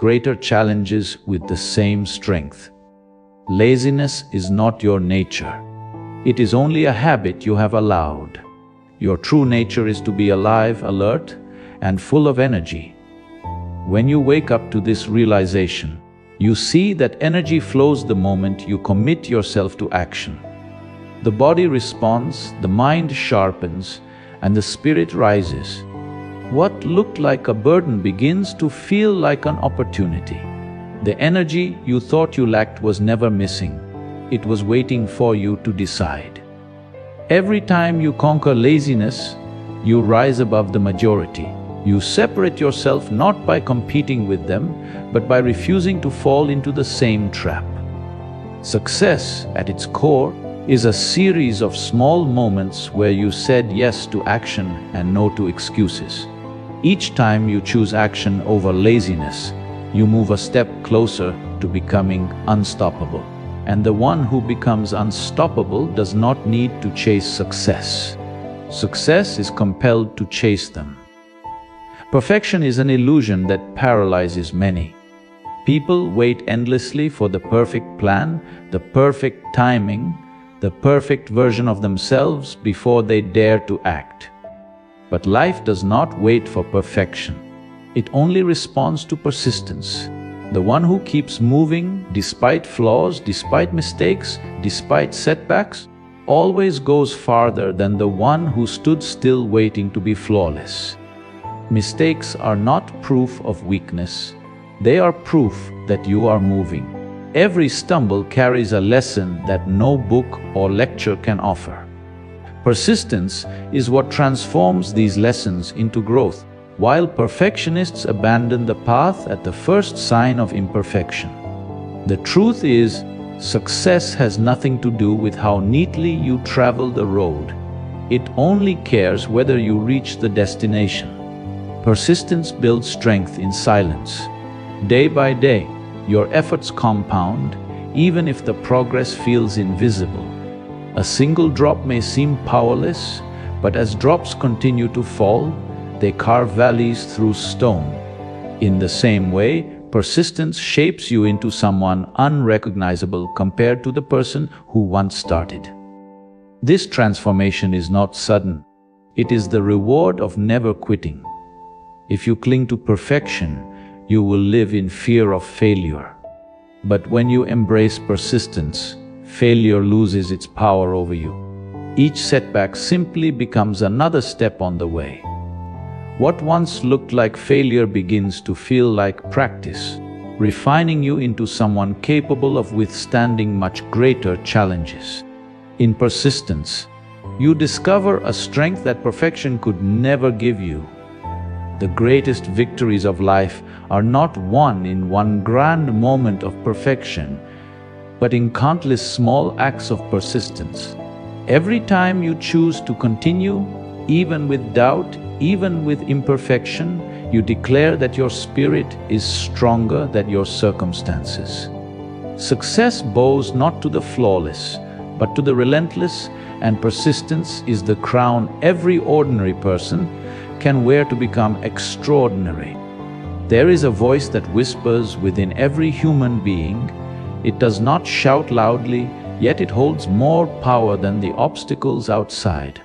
greater challenges with the same strength. Laziness is not your nature. It is only a habit you have allowed. Your true nature is to be alive, alert, and full of energy. When you wake up to this realization, you see that energy flows the moment you commit yourself to action. The body responds, the mind sharpens, and the spirit rises. What looked like a burden begins to feel like an opportunity. The energy you thought you lacked was never missing. It was waiting for you to decide. Every time you conquer laziness, you rise above the majority. You separate yourself not by competing with them, but by refusing to fall into the same trap. Success, at its core, is a series of small moments where you said yes to action and no to excuses. Each time you choose action over laziness, you move a step closer to becoming unstoppable. And the one who becomes unstoppable does not need to chase success. Success is compelled to chase them. Perfection is an illusion that paralyzes many. People wait endlessly for the perfect plan, the perfect timing, the perfect version of themselves before they dare to act. But life does not wait for perfection. It only responds to persistence. The one who keeps moving despite flaws, despite mistakes, despite setbacks, always goes farther than the one who stood still waiting to be flawless. Mistakes are not proof of weakness. They are proof that you are moving. Every stumble carries a lesson that no book or lecture can offer. Persistence is what transforms these lessons into growth, while perfectionists abandon the path at the first sign of imperfection. The truth is, success has nothing to do with how neatly you travel the road. It only cares whether you reach the destination. Persistence builds strength in silence. Day by day, your efforts compound, even if the progress feels invisible. A single drop may seem powerless, but as drops continue to fall, they carve valleys through stone. In the same way, persistence shapes you into someone unrecognizable compared to the person who once started. This transformation is not sudden. It is the reward of never quitting. If you cling to perfection, you will live in fear of failure. But when you embrace persistence, failure loses its power over you. Each setback simply becomes another step on the way. What once looked like failure begins to feel like practice, refining you into someone capable of withstanding much greater challenges. In persistence, you discover a strength that perfection could never give you. The greatest victories of life are not won in one grand moment of perfection, but in countless small acts of persistence. Every time you choose to continue, even with doubt, even with imperfection, you declare that your spirit is stronger than your circumstances. Success bows not to the flawless, but to the relentless, and persistence is the crown every ordinary person can wear to become extraordinary. There is a voice that whispers within every human being. It does not shout loudly, yet it holds more power than the obstacles outside.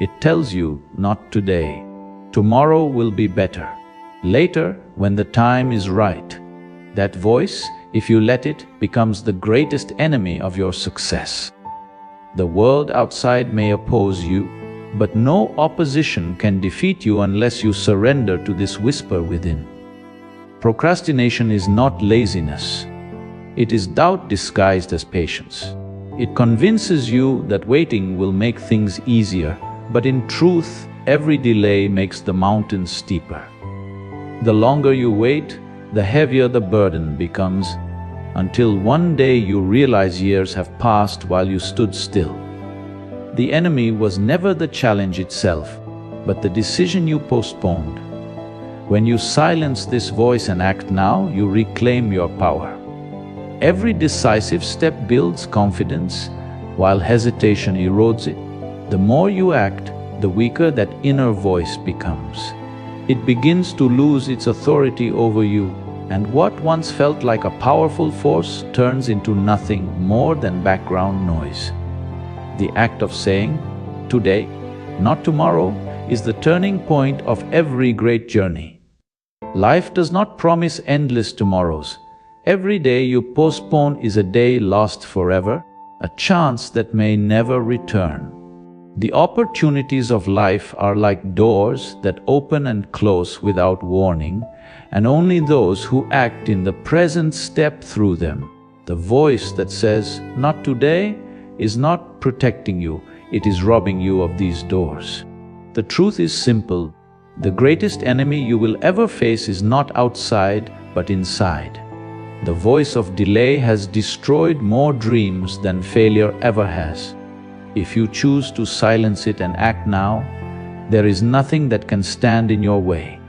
It tells you, not today. Tomorrow will be better. Later, when the time is right. That voice, if you let it, becomes the greatest enemy of your success. The world outside may oppose you, but no opposition can defeat you unless you surrender to this whisper within. Procrastination is not laziness. It is doubt disguised as patience. It convinces you that waiting will make things easier, but in truth, every delay makes the mountain steeper. The longer you wait, the heavier the burden becomes, until one day you realize years have passed while you stood still. The enemy was never the challenge itself, but the decision you postponed. When you silence this voice and act now, you reclaim your power. Every decisive step builds confidence, while hesitation erodes it. The more you act, the weaker that inner voice becomes. It begins to lose its authority over you, And what once felt like a powerful force turns into nothing more than background noise. The act of saying, "Today, not tomorrow," is the turning point of every great journey. Life does not promise endless tomorrows. Every day you postpone is a day lost forever, a chance that may never return. The opportunities of life are like doors that open and close without warning, and only those who act in the present step through them. The voice that says, "Not today," is not protecting you, it is robbing you of these doors. The truth is simple. The greatest enemy you will ever face is not outside, but inside. The voice of delay has destroyed more dreams than failure ever has. If you choose to silence it and act now, there is nothing that can stand in your way.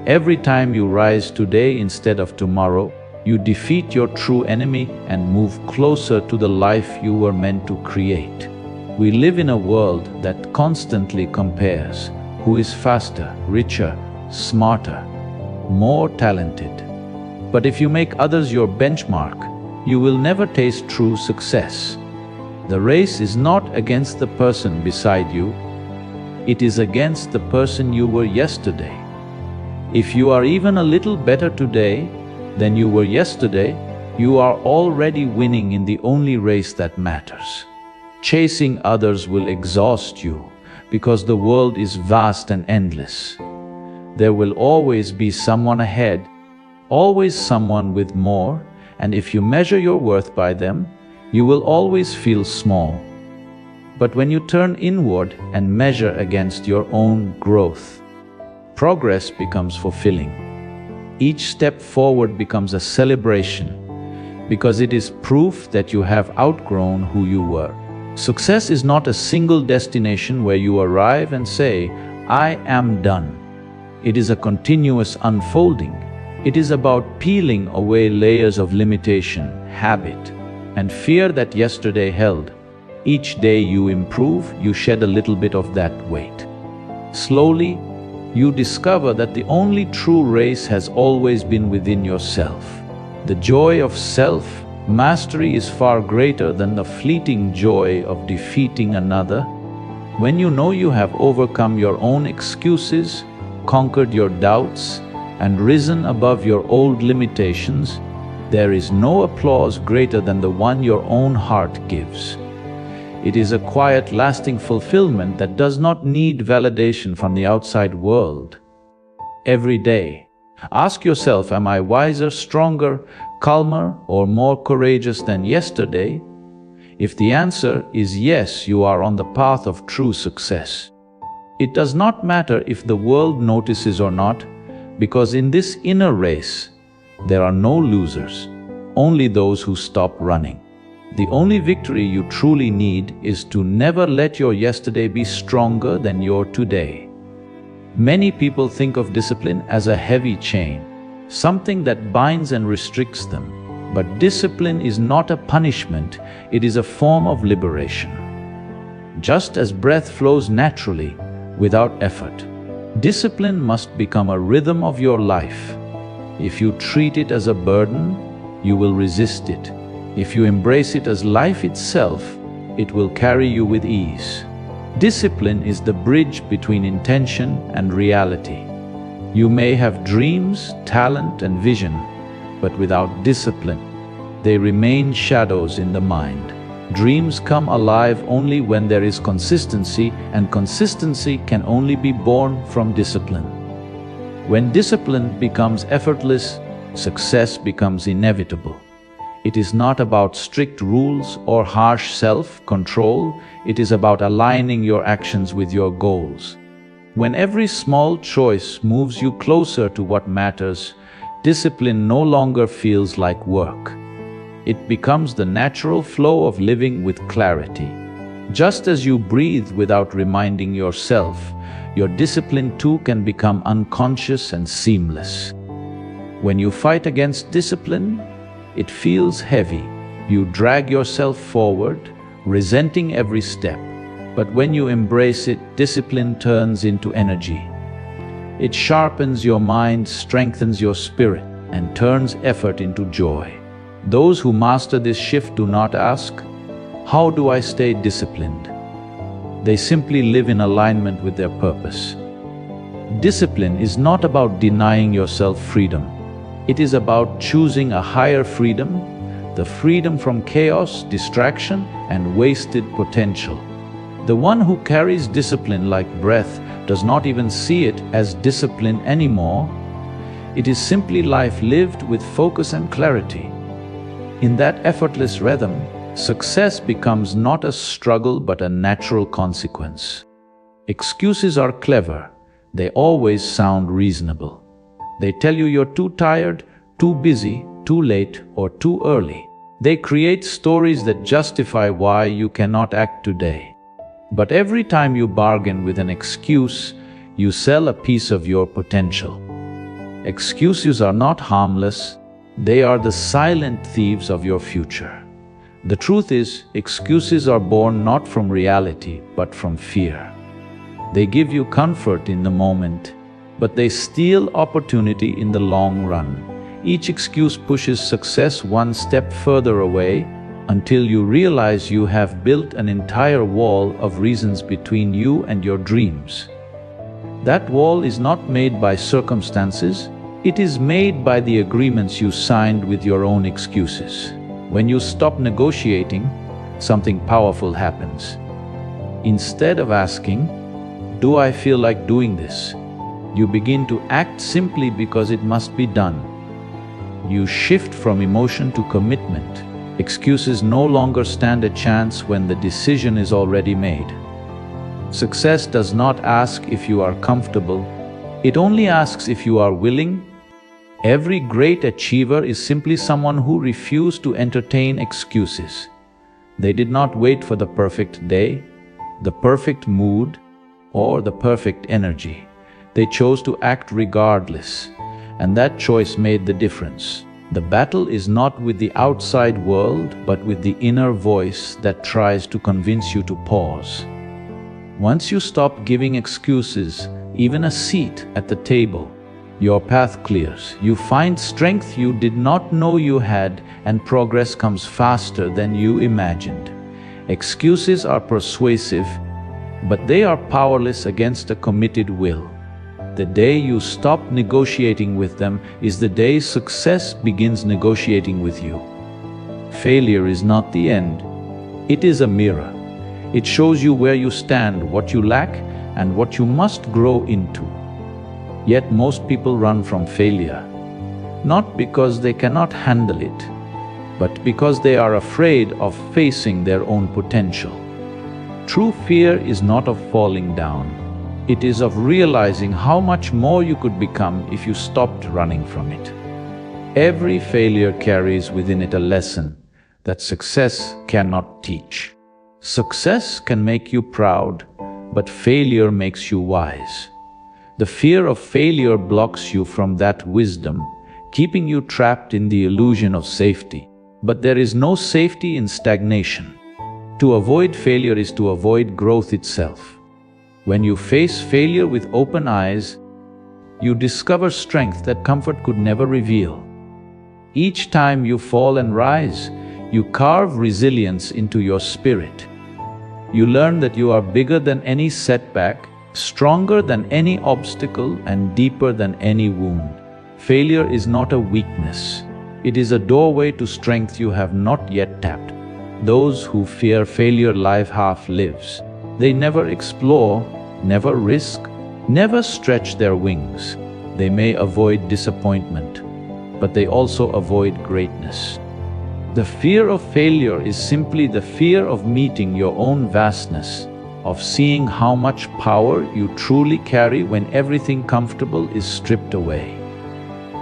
Every time you rise today instead of tomorrow, you defeat your true enemy and move closer to the life you were meant to create. We live in a world that constantly compares who is faster, richer, smarter, more talented. But if you make others your benchmark, you will never taste true success. The race is not against the person beside you, it is against the person you were yesterday. If you are even a little better today than you were yesterday, you are already winning in the only race that matters. Chasing others will exhaust you because the world is vast and endless. There will always be someone ahead, always someone with more, and if you measure your worth by them, you will always feel small. But when you turn inward and measure against your own growth, progress becomes fulfilling. Each step forward becomes a celebration because it is proof that you have outgrown who you were. Success is not a single destination where you arrive and say, "I am done." It is a continuous unfolding. It is about peeling away layers of limitation, habit, and fear that yesterday held. Each day you improve, you shed a little bit of that weight. Slowly, you discover that the only true race has always been within yourself. The joy of self-mastery is far greater than the fleeting joy of defeating another. When you know you have overcome your own excuses, conquered your doubts, and risen above your old limitations, there is no applause greater than the one your own heart gives. It is a quiet, lasting fulfillment that does not need validation from the outside world. Every day, ask yourself, am I wiser, stronger, calmer, or more courageous than yesterday? If the answer is yes, you are on the path of true success. It does not matter if the world notices or not, because in this inner race, there are no losers, only those who stop running. The only victory you truly need is to never let your yesterday be stronger than your today. Many people think of discipline as a heavy chain, something that binds and restricts them. But discipline is not a punishment, it is a form of liberation. Just as breath flows naturally, without effort, discipline must become a rhythm of your life. If you treat it as a burden, you will resist it. If you embrace it as life itself, it will carry you with ease. Discipline is the bridge between intention and reality. You may have dreams, talent, and vision, but without discipline, they remain shadows in the mind. Dreams come alive only when there is consistency, and consistency can only be born from discipline. When discipline becomes effortless, success becomes inevitable. It is not about strict rules or harsh self-control, it is about aligning your actions with your goals. When every small choice moves you closer to what matters, discipline no longer feels like work. It becomes the natural flow of living with clarity. Just as you breathe without reminding yourself, your discipline too can become unconscious and seamless. When you fight against discipline, it feels heavy. You drag yourself forward, resenting every step. But when you embrace it, discipline turns into energy. It sharpens your mind, strengthens your spirit, and turns effort into joy. Those who master this shift do not ask, "How do I stay disciplined?" They simply live in alignment with their purpose. Discipline is not about denying yourself freedom. It is about choosing a higher freedom, the freedom from chaos, distraction, and wasted potential. The one who carries discipline like breath does not even see it as discipline anymore. It is simply life lived with focus and clarity. In that effortless rhythm, success becomes not a struggle but a natural consequence. Excuses are clever. They always sound reasonable. They tell you you're too tired, too busy, too late, or too early. They create stories that justify why you cannot act today. But every time you bargain with an excuse, you sell a piece of your potential. Excuses are not harmless. They are the silent thieves of your future. The truth is, excuses are born not from reality, but from fear. They give you comfort in the moment, but they steal opportunity in the long run. Each excuse pushes success one step further away until you realize you have built an entire wall of reasons between you and your dreams. That wall is not made by circumstances, it is made by the agreements you signed with your own excuses. When you stop negotiating, something powerful happens. Instead of asking, "Do I feel like doing this?" you begin to act simply because it must be done. You shift from emotion to commitment. Excuses no longer stand a chance when the decision is already made. Success does not ask if you are comfortable, it only asks if you are willing. Every great achiever is simply someone who refused to entertain excuses. They did not wait for the perfect day, the perfect mood, or the perfect energy. They chose to act regardless, and that choice made the difference. The battle is not with the outside world, but with the inner voice that tries to convince you to pause. Once you stop giving excuses, even a seat at the table, your path clears. You find strength you did not know you had, and progress comes faster than you imagined. Excuses are persuasive, but they are powerless against a committed will. The day you stop negotiating with them is the day success begins negotiating with you. Failure is not the end. It is a mirror. It shows you where you stand, what you lack, and what you must grow into. Yet most people run from failure, not because they cannot handle it, but because they are afraid of facing their own potential. True fear is not of falling down. It is of realizing how much more you could become if you stopped running from it. Every failure carries within it a lesson that success cannot teach. Success can make you proud, but failure makes you wise. The fear of failure blocks you from that wisdom, keeping you trapped in the illusion of safety. But there is no safety in stagnation. To avoid failure is to avoid growth itself. When you face failure with open eyes, you discover strength that comfort could never reveal. Each time you fall and rise, you carve resilience into your spirit. You learn that you are bigger than any setback, stronger than any obstacle, and deeper than any wound. Failure is not a weakness. It is a doorway to strength you have not yet tapped. Those who fear failure live half-lives. They never explore, never risk, never stretch their wings. They may avoid disappointment, but they also avoid greatness. The fear of failure is simply the fear of meeting your own vastness, of seeing how much power you truly carry when everything comfortable is stripped away.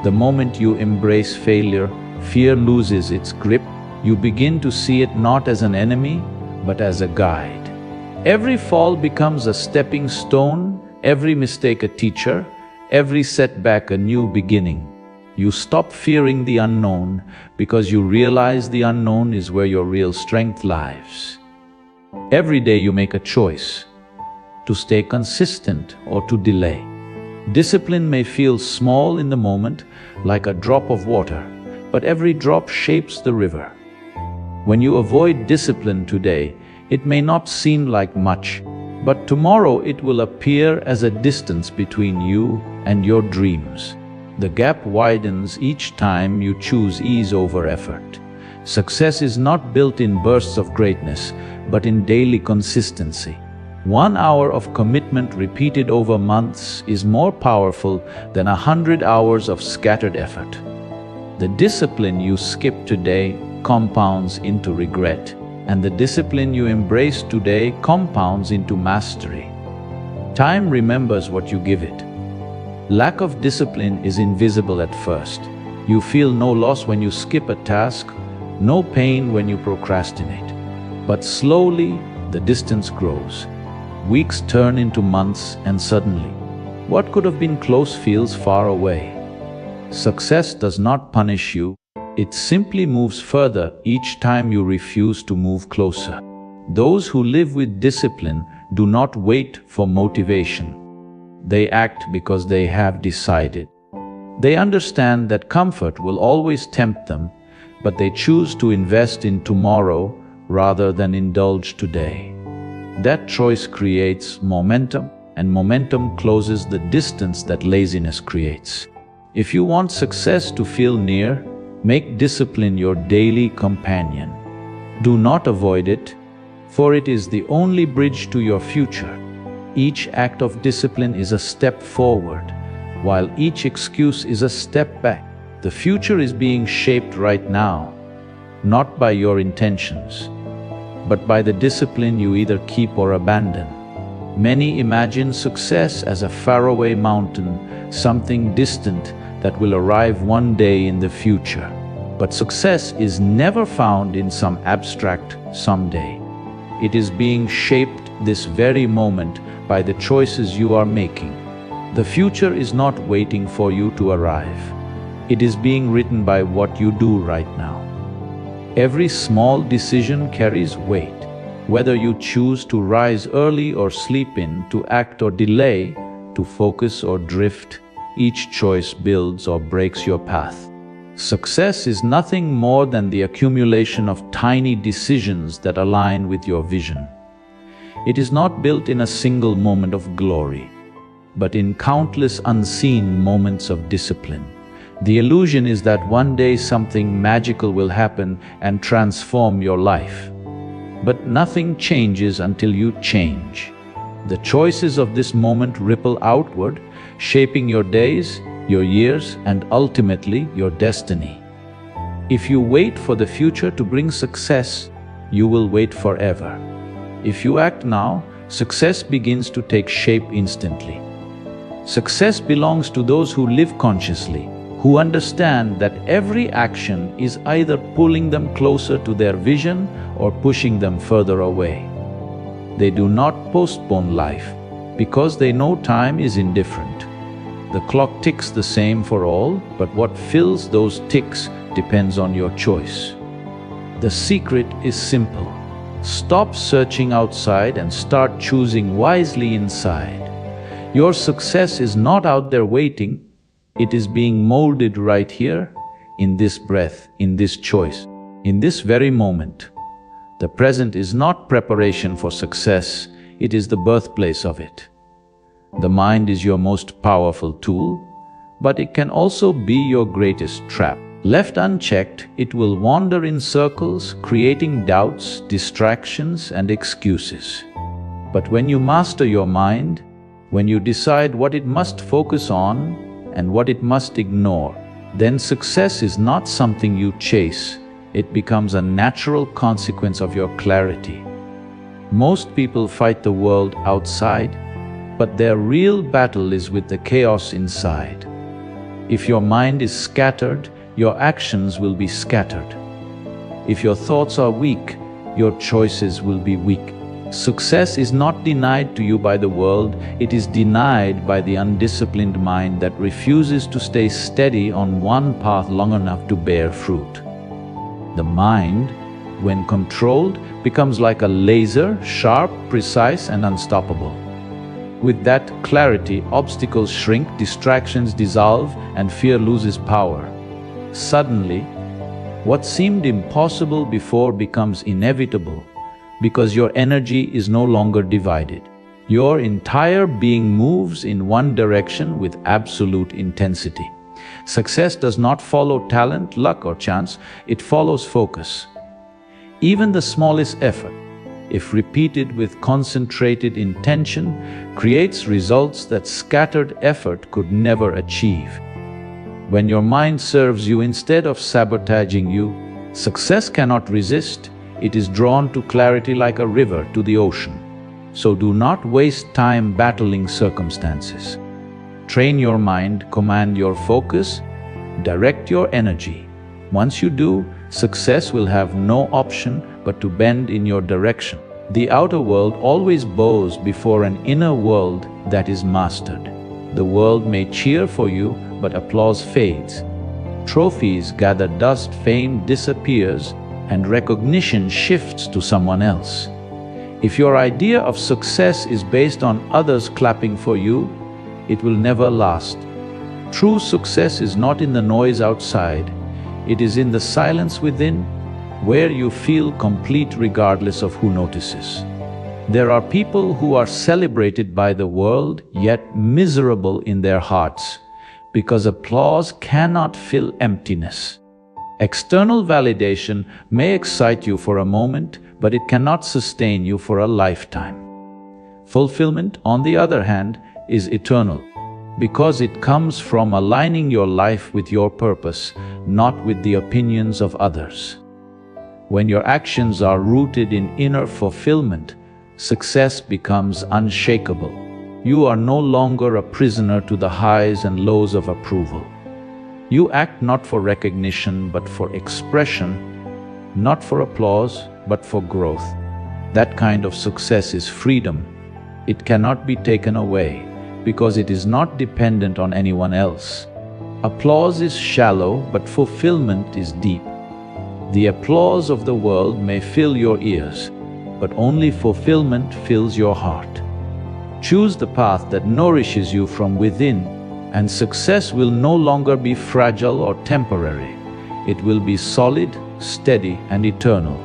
The moment you embrace failure, fear loses its grip. You begin to see it not as an enemy, but as a guide. Every fall becomes a stepping stone, every mistake a teacher, every setback a new beginning. You stop fearing the unknown because you realize the unknown is where your real strength lies. Every day you make a choice to stay consistent or to delay, Discipline may feel small in the moment, like a drop of water, but every drop shapes the river. When you avoid discipline today, it may not seem like much, but tomorrow it will appear as a distance between you and your dreams. The gap widens each time you choose ease over effort. Success is not built in bursts of greatness, but in daily consistency. 1 hour of commitment repeated over months is more powerful than 100 hours of scattered effort. The discipline you skip today compounds into regret, and the discipline you embrace today compounds into mastery. Time remembers what you give it. Lack of discipline is invisible at first. You feel no loss when you skip a task, no pain when you procrastinate. But slowly, the distance grows. Weeks turn into months, and suddenly, what could have been close feels far away. Success does not punish you, it simply moves further each time you refuse to move closer. Those who live with discipline do not wait for motivation. They act because they have decided. They understand that comfort will always tempt them, but they choose to invest in tomorrow rather than indulge today. That choice creates momentum, and momentum closes the distance that laziness creates. If you want success to feel near, make discipline your daily companion. Do not avoid it, for it is the only bridge to your future. Each act of discipline is a step forward, while each excuse is a step back. The future is being shaped right now, not by your intentions, but by the discipline you either keep or abandon. Many imagine success as a faraway mountain, something distant that will arrive one day in the future. But success is never found in some abstract someday. It is being shaped this very moment by the choices you are making. The future is not waiting for you to arrive. It is being written by what you do right now. Every small decision carries weight. Whether you choose to rise early or sleep in, to act or delay, to focus or drift, each choice builds or breaks your path. Success is nothing more than the accumulation of tiny decisions that align with your vision. It is not built in a single moment of glory, but in countless unseen moments of discipline. The illusion is that one day something magical will happen and transform your life. But nothing changes until you change. The choices of this moment ripple outward, shaping your days, your years, and ultimately your destiny. If you wait for the future to bring success, you will wait forever. If you act now, success begins to take shape instantly. Success belongs to those who live consciously, who understand that every action is either pulling them closer to their vision or pushing them further away. They do not postpone life because they know time is indifferent. The clock ticks the same for all, but what fills those ticks depends on your choice. The secret is simple. Stop searching outside and start choosing wisely inside. Your success is not out there waiting. It is being molded right here, in this breath, in this choice, in this very moment. The present is not preparation for success, it is the birthplace of it. The mind is your most powerful tool, but it can also be your greatest trap. Left unchecked, it will wander in circles, creating doubts, distractions, and excuses. But when you master your mind, when you decide what it must focus on and what it must ignore, then success is not something you chase. It becomes a natural consequence of your clarity. Most people fight the world outside, but their real battle is with the chaos inside. If your mind is scattered, your actions will be scattered. If your thoughts are weak, your choices will be weak. Success is not denied to you by the world, it is denied by the undisciplined mind that refuses to stay steady on one path long enough to bear fruit. The mind, when controlled, becomes like a laser, sharp, precise, and unstoppable. With that clarity, obstacles shrink, distractions dissolve, and fear loses power. Suddenly, what seemed impossible before becomes inevitable because your energy is no longer divided. Your entire being moves in one direction with absolute intensity. Success does not follow talent, luck, or chance, it follows focus. Even the smallest effort, if repeated with concentrated intention, creates results that scattered effort could never achieve. When your mind serves you instead of sabotaging you, success cannot resist. It is drawn to clarity like a river to the ocean. So do not waste time battling circumstances. Train your mind, command your focus, direct your energy. Once you do, success will have no option but to bend in your direction. The outer world always bows before an inner world that is mastered. The world may cheer for you, but applause fades. Trophies gather dust, fame disappears, and recognition shifts to someone else. If your idea of success is based on others clapping for you, it will never last. True success is not in the noise outside, it is in the silence within, where you feel complete regardless of who notices. There are people who are celebrated by the world, yet miserable in their hearts, because applause cannot fill emptiness. External validation may excite you for a moment, but it cannot sustain you for a lifetime. Fulfillment, on the other hand, is eternal, because it comes from aligning your life with your purpose, not with the opinions of others. When your actions are rooted in inner fulfillment, success becomes unshakable. You are no longer a prisoner to the highs and lows of approval. You act not for recognition but for expression, not for applause but for growth. That kind of success is freedom. It cannot be taken away because it is not dependent on anyone else. Applause is shallow, but fulfillment is deep. The applause of the world may fill your ears, but only fulfillment fills your heart. Choose the path that nourishes you from within, and success will no longer be fragile or temporary. It will be solid, steady, and eternal.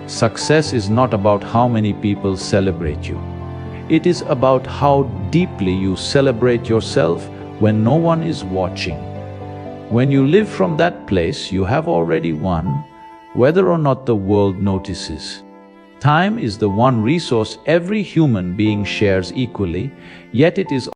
Success is not about how many people celebrate you. It is about how deeply you celebrate yourself when no one is watching. When you live from that place, you have already won, whether or not the world notices. Time is the one resource every human being shares equally, yet it is